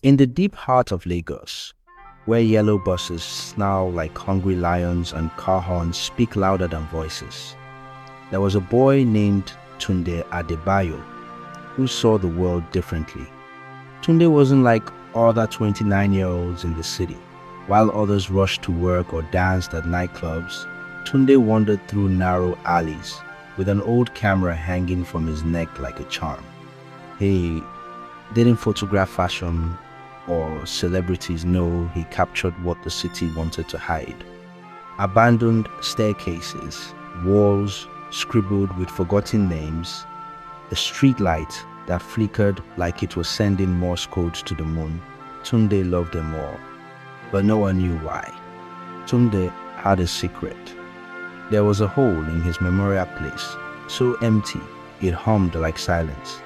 In the deep heart of Lagos, where yellow buses snarl like hungry lions and car horns speak louder than voices, there was a boy named Tunde Adebayo who saw the world differently. Tunde wasn't like other 29-year-olds in the city. While others rushed to work or danced at nightclubs, Tunde wandered through narrow alleys with an old camera hanging from his neck like a charm. He didn't photograph fashion or celebrities. No, he captured what the city wanted to hide. Abandoned staircases, walls scribbled with forgotten names, a street light that flickered like it was sending Morse codes to the moon. Tunde loved them all, but no one knew why. Tunde had a secret. There was a hole in his memorial place, so empty it hummed like silence.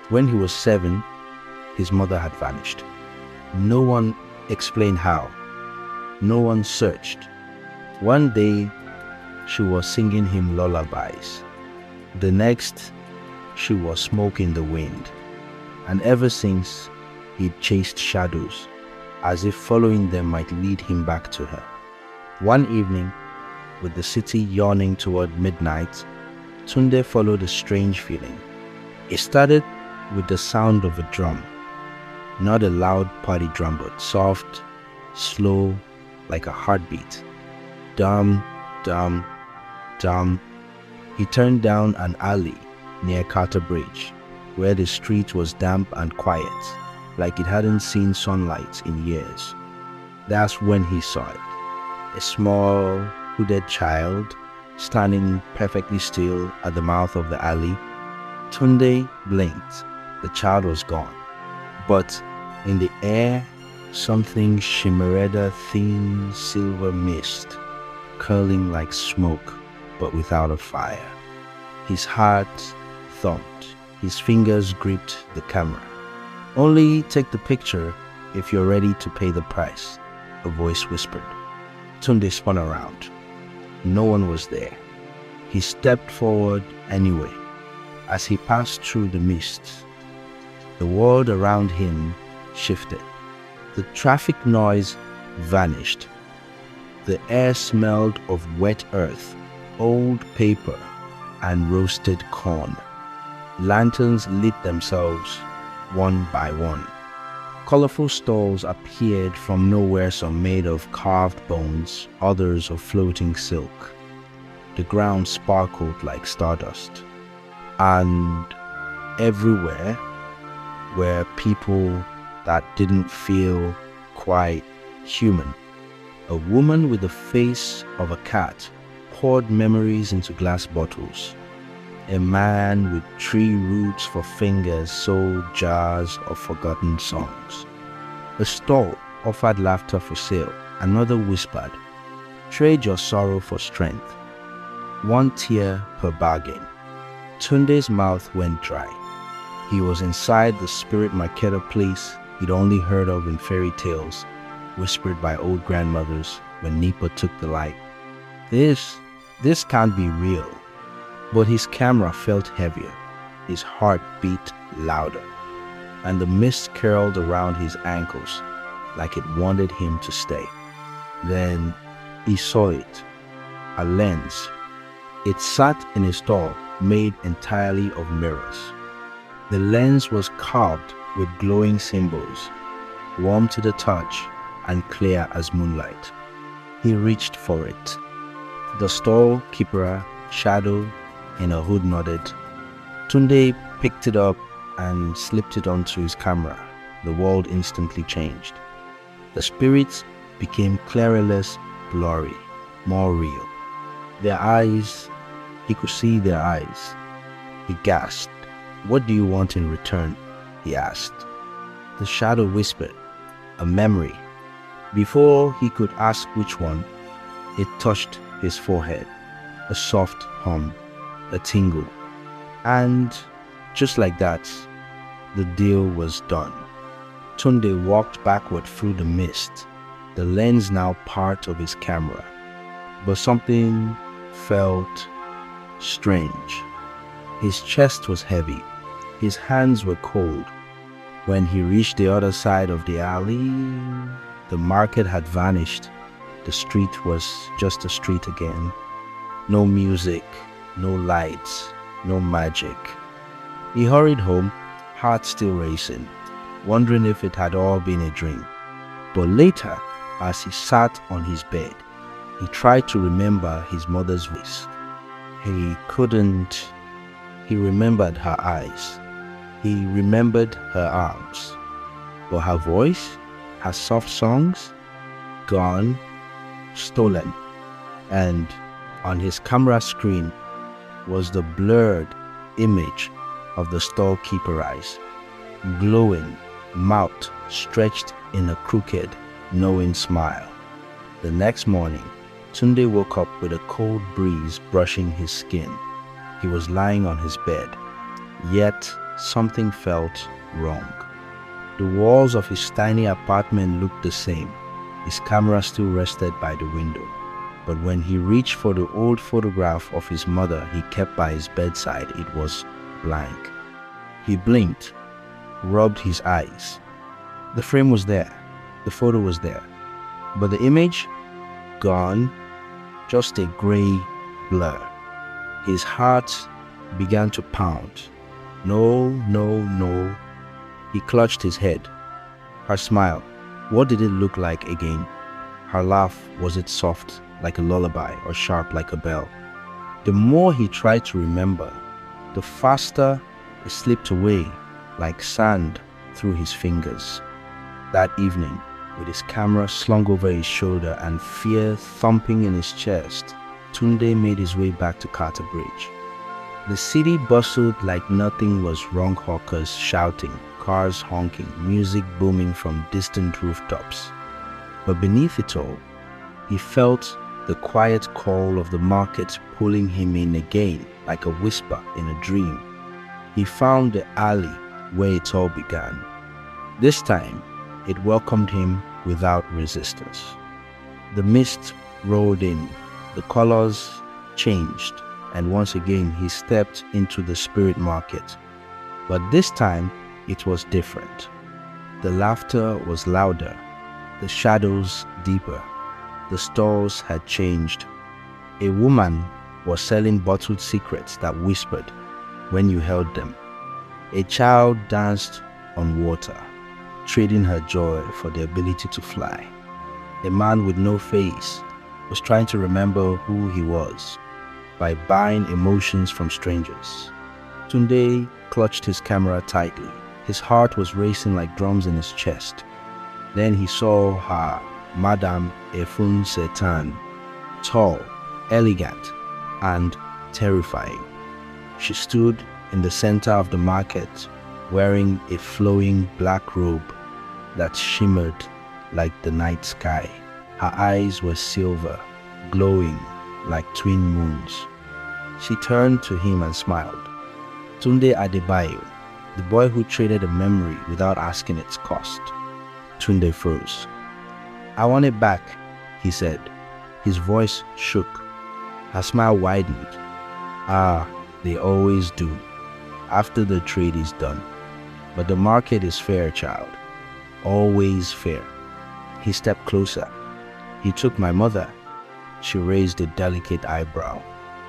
When he was 7, his mother had vanished. No one explained how. No one searched. One day, she was singing him lullabies. The next, she was smoking the wind. And ever since, he'd chased shadows, as if following them might lead him back to her. One evening, with the city yawning toward midnight, Tunde followed a strange feeling. It started with the sound of a drum. Not a loud party drum, but soft, slow, like a heartbeat. Dum, dum, dum. He turned down an alley near Carter Bridge, where the street was damp and quiet, like it hadn't seen sunlight in years. That's when he saw it. A small, hooded child standing perfectly still at the mouth of the alley. Tunde blinked. The child was gone. But in the air, something shimmered, a thin silver mist, curling like smoke, but without a fire. His heart thumped. His fingers gripped the camera. "Only take the picture if you're ready to pay the price," a voice whispered. Tunde spun around. No one was there. He stepped forward anyway. As he passed through the mist, the world around him shifted. The traffic noise vanished. The air smelled of wet earth, old paper, and roasted corn. Lanterns lit themselves one by one. Colorful stalls appeared from nowhere, some made of carved bones, others of floating silk. The ground sparkled like stardust. And everywhere were people that didn't feel quite human. A woman with the face of a cat poured memories into glass bottles. A man with tree roots for fingers sold jars of forgotten songs. A stall offered laughter for sale. Another whispered, "Trade your sorrow for strength." One tear per bargain. Tunde's mouth went dry. He was inside the spirit marketer place he'd only heard of in fairy tales, whispered by old grandmothers when Nipa took the light. This can't be real. But his camera felt heavier, his heart beat louder, and the mist curled around his ankles like it wanted him to stay. Then he saw it, a lens. It sat in a stall made entirely of mirrors. The lens was carved with glowing symbols, warm to the touch and clear as moonlight. He reached for it. The stall keeper, shadow in a hood, nodded. Tunde picked it up and slipped it onto his camera. The world instantly changed. The spirits became clearly blurry, more real. Their eyes, he could see their eyes. He gasped. "What do you want in return?" he asked. The shadow whispered, "A memory." Before he could ask which one, it touched his forehead. A soft hum, a tingle. And just like that, the deal was done. Tunde walked backward through the mist, the lens now part of his camera. But something felt strange. His chest was heavy. His hands were cold. When he reached the other side of the alley, the market had vanished. The street was just a street again. No music, no lights, no magic. He hurried home, heart still racing, wondering if it had all been a dream. But later, as he sat on his bed, he tried to remember his mother's voice. He couldn't. He remembered her eyes. He remembered her arms. But her voice, her soft songs, gone, stolen. And on his camera screen was the blurred image of the storekeeper's eyes, glowing, mouth stretched in a crooked, knowing smile. The next morning, Tunde woke up with a cold breeze brushing his skin. He was lying on his bed, yet something felt wrong. The walls of his tiny apartment looked the same. His camera still rested by the window. But when he reached for the old photograph of his mother he kept by his bedside, it was blank. He blinked, rubbed his eyes. The frame was there, the photo was there, but the image, gone, just a gray blur. His heart began to pound. No, no, no. He clutched his head. Her smile, what did it look like again? Her laugh, was it soft like a lullaby or sharp like a bell? The more he tried to remember, the faster it slipped away like sand through his fingers. That evening, with his camera slung over his shoulder and fear thumping in his chest, Tunde made his way back to Carter Bridge. The city bustled like nothing was wrong, hawkers shouting, cars honking, music booming from distant rooftops. But beneath it all, he felt the quiet call of the market pulling him in again like a whisper in a dream. He found the alley where it all began. This time, it welcomed him without resistance. The mist rolled in, the colors changed, and once again he stepped into the spirit market. But this time, it was different. The laughter was louder, the shadows deeper. The stalls had changed. A woman was selling bottled secrets that whispered when you held them. A child danced on water, trading her joy for the ability to fly. A man with no face was trying to remember who he was by buying emotions from strangers. Tunde clutched his camera tightly. His heart was racing like drums in his chest. Then he saw her, Madame Efun Setan, tall, elegant, and terrifying. She stood in the center of the market, wearing a flowing black robe that shimmered like the night sky. Her eyes were silver, glowing like twin moons. She turned to him and smiled. Tunde Adebayo, the boy who traded a memory without asking its cost. Tunde froze. "I want it back," he said. His voice shook. Her smile widened. "Ah, they always do, after the trade is done. But the market is fair, child. Always fair." He stepped closer. "He took my mother." She raised a delicate eyebrow.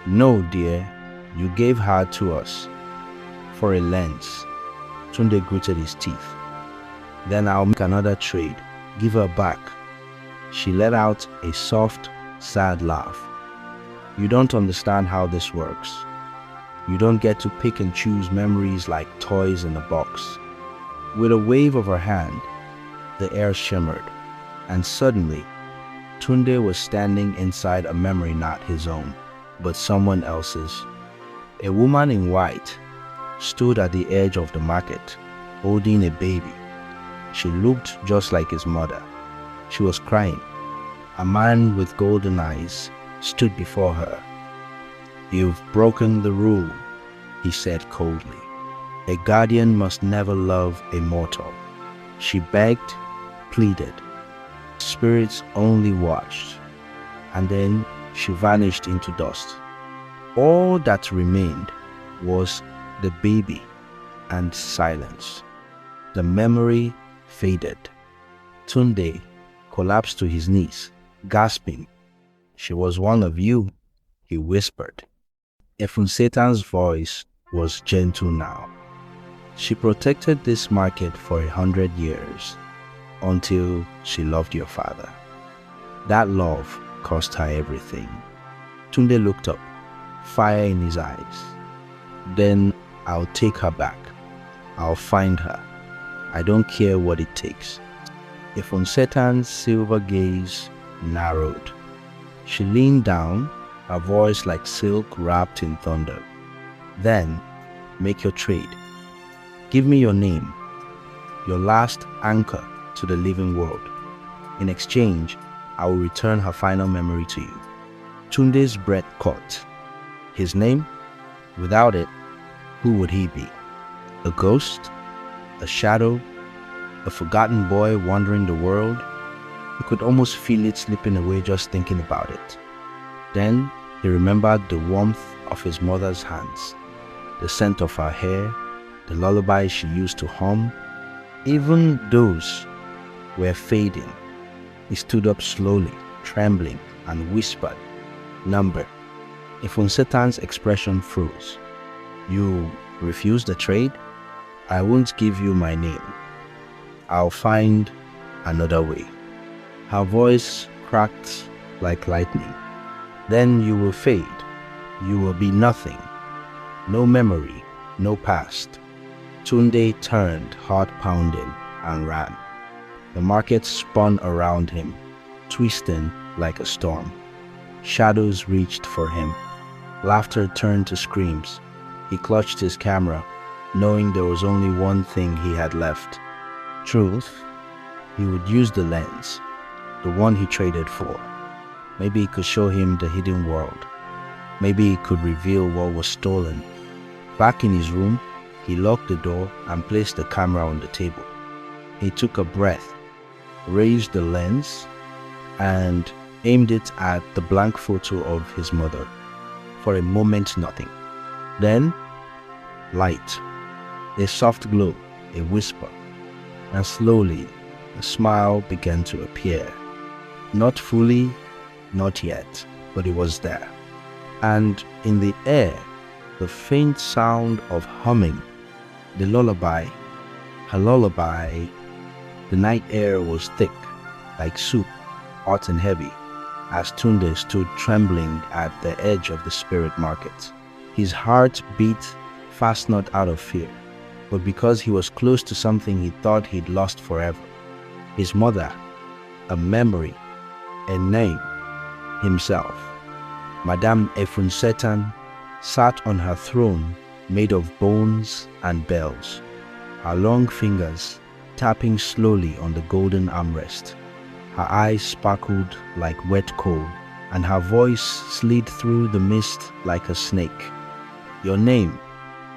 "No, dear, you gave her to us. For a lens." Tunde gritted his teeth. "Then I'll make another trade. Give her back." She let out a soft, sad laugh. "You don't understand how this works. You don't get to pick and choose memories like toys in a box." With a wave of her hand, the air shimmered, and suddenly, Tunde was standing inside a memory not his own, but someone else's. A woman in white stood at the edge of the market, holding a baby. She looked just like his mother. She was crying. A man with golden eyes stood before her. "You've broken the rule," he said coldly. "A guardian must never love a mortal." She begged, pleaded. Spirits only watched, and then she vanished into dust. All that remained was the baby and silence. The memory faded. Tunde collapsed to his knees, gasping. "She was one of you," he whispered. Efunsetan's voice was gentle now. "She protected this market for 100 years until she loved your father. That love cost her everything." Tunde looked up, fire in his eyes. "Then I'll take her back. I'll find her. I don't care what it takes." Efunsetan's silver gaze narrowed. She leaned down, her voice like silk wrapped in thunder. "Then, make your trade. Give me your name, your last anchor to the living world. In exchange, I will return her final memory to you." Tunde's breath caught. His name? Without it, who would he be? A ghost? A shadow? A forgotten boy wandering the world? He could almost feel it slipping away just thinking about it. Then he remembered the warmth of his mother's hands, the scent of her hair, the lullabies she used to hum. Even those were fading. He stood up slowly, trembling, and whispered, "Number." Efunsetan's expression froze. "You refuse the trade? I won't give you my name. I'll find another way." Her voice cracked like lightning. "Then you will fade. You will be nothing. No memory, no past." Tunde turned, heart pounding, and ran. The market spun around him, twisting like a storm. Shadows reached for him. Laughter turned to screams. He clutched his camera, knowing there was only one thing he had left. Truth. He would use the lens, the one he traded for. Maybe it could show him the hidden world. Maybe it could reveal what was stolen. Back in his room, he locked the door and placed the camera on the table. He took a breath, raised the lens, and aimed it at the blank photo of his mother. For a moment, nothing. Then, light, a soft glow, a whisper, and slowly, a smile began to appear. Not fully, not yet, but it was there. And in the air, the faint sound of humming, the lullaby, her lullaby. The night air was thick, like soup, hot and heavy, as Tunde stood trembling at the edge of the spirit market. His heart beat fast, not out of fear, but because he was close to something he thought he'd lost forever. His mother, a memory, a name, himself. Madame Efunsetan sat on her throne made of bones and bells, her long fingers tapping slowly on the golden armrest. Her eyes sparkled like wet coal, and her voice slid through the mist like a snake. "Your name,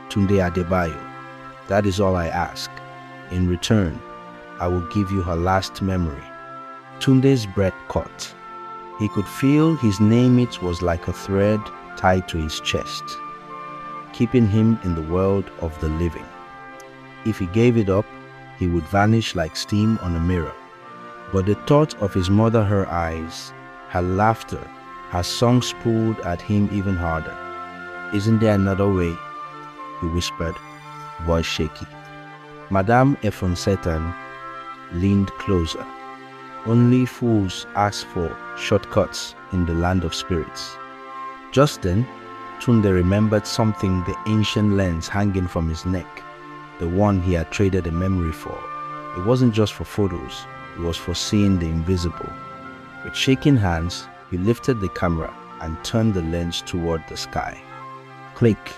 Tunde Adebayo. That is all I ask. In return, I will give you her last memory." Tunde's breath caught. He could feel his name. It was like a thread tied to his chest, keeping him in the world of the living. If he gave it up, he would vanish like steam on a mirror. But the thought of his mother, her eyes, her laughter, her songs pulled at him even harder. "Isn't there another way?" he whispered, voice shaky. Madame Efunsetan leaned closer. Only fools ask for shortcuts in the land of spirits. Just then, Tunde remembered something, the ancient lens hanging from his neck, the one he had traded a memory for. It wasn't just for photos, it was for seeing the invisible. With shaking hands, he lifted the camera and turned the lens toward the sky. Click.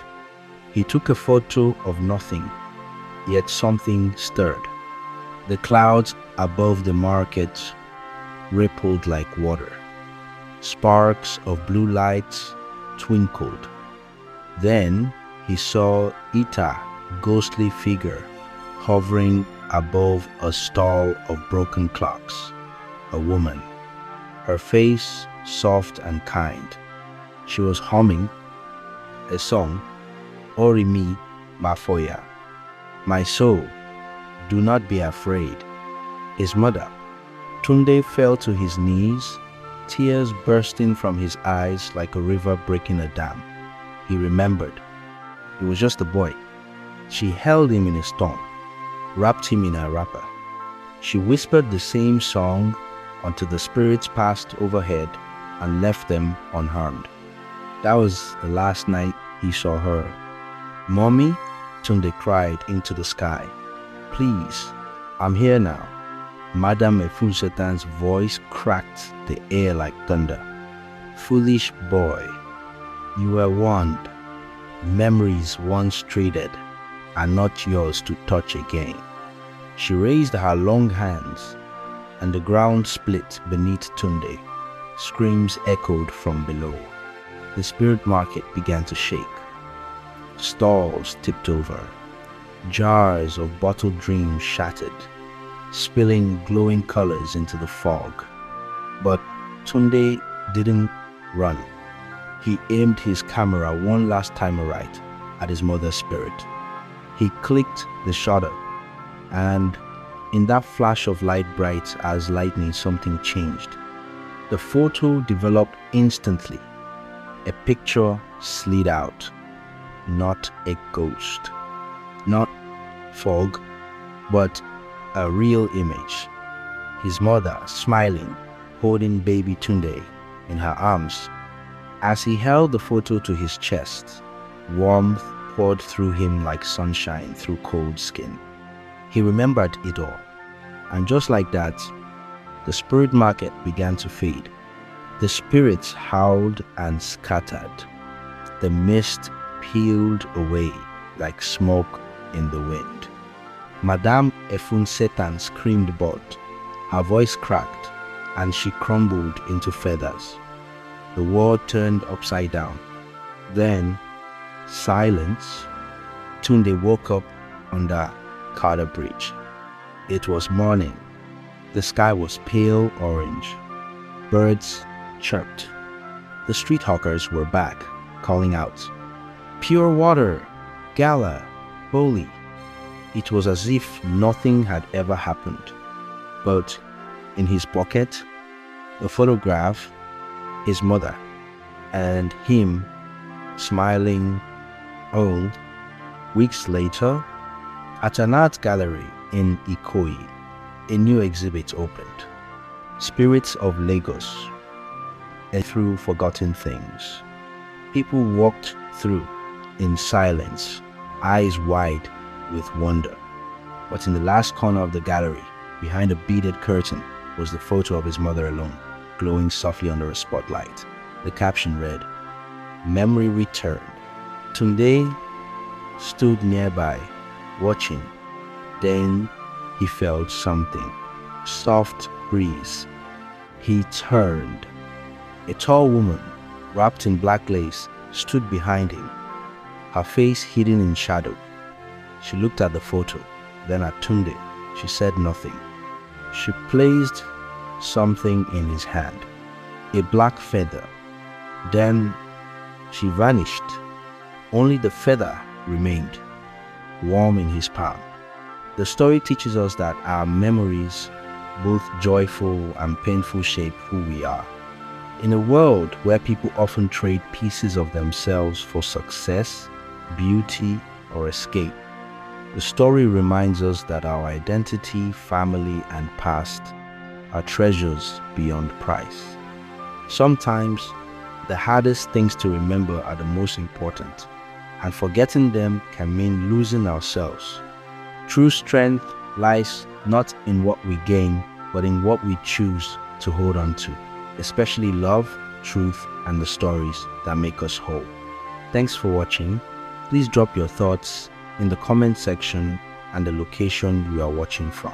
He took a photo of nothing, yet something stirred. The clouds above the market rippled like water. Sparks of blue light twinkled. Then he saw Ita, ghostly figure, hovering above a stall of broken clocks. A woman, her face soft and kind. She was humming a song, Orimi Mafoya. My soul, "Do not be afraid." His mother. Tunde fell to his knees, tears bursting from his eyes like a river breaking a dam. He remembered. He was just a boy. She held him in his tongue, wrapped him in her wrapper. She whispered the same song until the spirits passed overhead and left them unharmed. That was the last night he saw her. "Mommy," Tunde cried into the sky. "Please, I'm here now." Madame Efunsetan's voice cracked the air like thunder. "Foolish boy, you were warned. Memories once traded are not yours to touch again." She raised her long hands, and the ground split beneath Tunde. Screams echoed from below. The spirit market began to shake. Stalls tipped over. Jars of bottled dreams shattered, spilling glowing colors into the fog. But Tunde didn't run. He aimed his camera one last time right at his mother's spirit. He clicked the shutter, and in that flash of light bright as lightning, something changed. The photo developed instantly. A picture slid out. Not a ghost, not fog, but a real image. His mother smiling, holding baby Tunde in her arms. As he held the photo to his chest, warmth poured through him like sunshine through cold skin. He remembered it all. And just like that, the spirit market began to fade. The spirits howled and scattered. The mist peeled away like smoke in the wind. Madame Efunsetan screamed but her voice cracked and she crumbled into feathers. The world turned upside down. Then, silence. Tunde woke up under Carter Bridge. It was morning. The sky was pale orange. Birds chirped. The street hawkers were back, calling out, "Pure water, gala, holy." It was as if nothing had ever happened. But in his pocket, a photograph, his mother, and him smiling. Oh, weeks later, at an art gallery in Ikoyi, a new exhibit opened. Spirits of Lagos, and through forgotten things. People walked through in silence, eyes wide with wonder. But in the last corner of the gallery, behind a beaded curtain, was the photo of his mother alone, glowing softly under a spotlight. The caption read, "Memory returned." Tunde stood nearby, watching. Then he felt something. Soft breeze. He turned. A tall woman, wrapped in black lace, stood behind him, her face hidden in shadow. She looked at the photo, then at Tunde. She said nothing. She placed something in his hand, a black feather. Then she vanished. Only the feather remained, warm in his palm. The story teaches us that our memories, both joyful and painful, shape who we are. In a world where people often trade pieces of themselves for success, beauty, or escape, the story reminds us that our identity, family, and past are treasures beyond price. Sometimes, the hardest things to remember are the most important, and forgetting them can mean losing ourselves. True strength lies not in what we gain, but in what we choose to hold on to, especially love, truth, and the stories that make us whole. Thanks for watching. Please drop your thoughts in the comment section and the location you are watching from.